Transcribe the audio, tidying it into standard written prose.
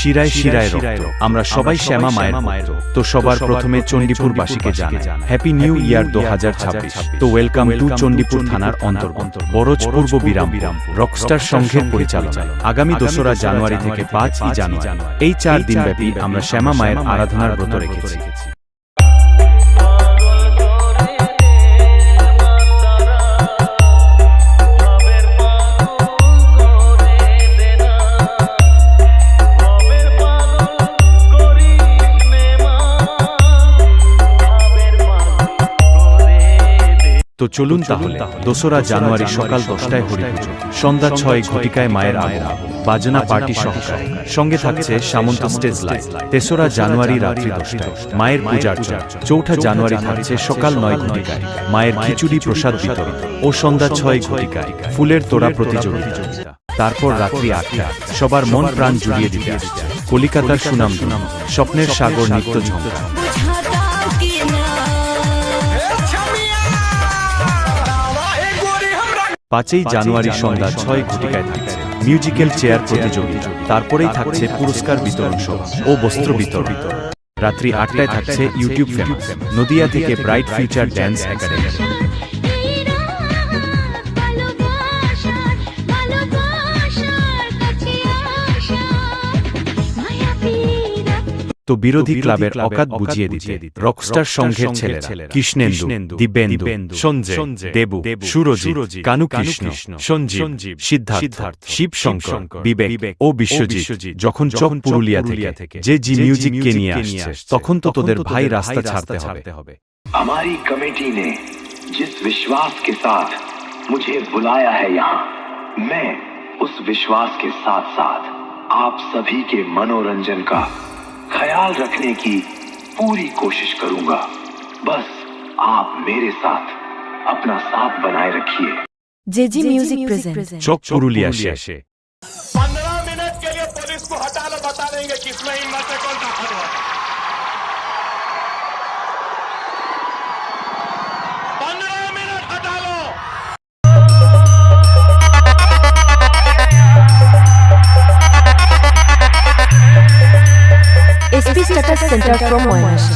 শিরায় শিরায় রক্ত। আমরা সবাই শ্যামা মায়ের তো সবার প্রথমে চণ্ডীপুরবাসীকে জানাই হ্যাপি নিউ ইয়ার 2026। তো ওয়েলকাম টু চণ্ডীপুর থানার অন্তর্গত বরজ পূর্ব বিরামপুর রকস্টার সংঘের পরিচালনায় আগামী 2রা জানুয়ারি থেকে 5ই জানুয়ারি এই 4 দিনব্যাপী আমরা শ্যামা মায়ের আরাধনার ব্রত রেখেছি। তো চলুন তাহলে 2রা জানুয়ারি সকাল 10টায় হরিপুজো, সন্ধ্যা 6 ঘটিকায় মায়ের আগমন, বাজনা পার্টি সহকারে সঙ্গে থাকছে সামন্ত স্টেজ লাইভ। 3রা জানুয়ারি রাত্রি 10টায় মায়ের পূজার্চনা। 4ঠা জানুয়ারি থাকছে সকাল 9 ঘটিকায় মায়ের খিচুড়ি প্রসাদ বিতরণ ও সন্ধ্যা 6 ঘটিকায় ফুলের তোড়া প্রতিযোগিতা। তারপর রাত্রি 8টায় সবার মন প্রাণ জুড়িয়ে দিতে আসছে কলিকাতার সুনামধন্য স্বপ্নের সাগর নৃত্য ঝঙ্কার। 5ই জানুয়ারি সন্ধ্যা 6 ঘটিকায় থাকছে মিউজিক্যাল চেয়ার প্রতিযোগিতা। তারপরেই থাকছে পুরস্কার বিতরণ সভা ও বস্ত্র বিতরণ। রাত্রি 8টায় থাকছে ইউটিউব ফেমাস নদিয়া থেকে ব্রাইট ফিউচার ড্যান্স একাডেমি। তো বিরোধী ক্লাবের অকাত বুঝিয়ে দিতে রকস্টার সংঘের ছেলেরা কৃষ্ণেন্দু, দিব্যেন্দু, সঞ্জয়, দেবু, সুরজিৎ, কানু কৃষ্ণ, সঞ্জীব, সিদ্ধার্থ, শিব শঙ্কর, বিবেক ও বিশ্বজিৎ যখন চক পুরুলিয়া থেকে যে জি মিউজিককে নিয়ে আসছে তখন তো তোদের ভাই রাস্তা ছাড়তে হবে। हमारी कमेटी ने जिस विश्वास के साथ मुझे बुलाया है यहाँ, मैं उस विश्वास के साथ साथ आप सभी के मनोरंजन का ख्याल रखने की पूरी कोशिश करूंगा। बस आप मेरे साथ अपना साथ बनाए रखिए। जेजी म्यूजिक प्रेजेंट चौक पुरुलिया शेषे 15 मिनट के लिए पुलिस को हटा लो, बता देंगे किसमें हिम्मत है, कौन सा हटवा। 15 मिनट हटा लो। SP Status Center from Moynish.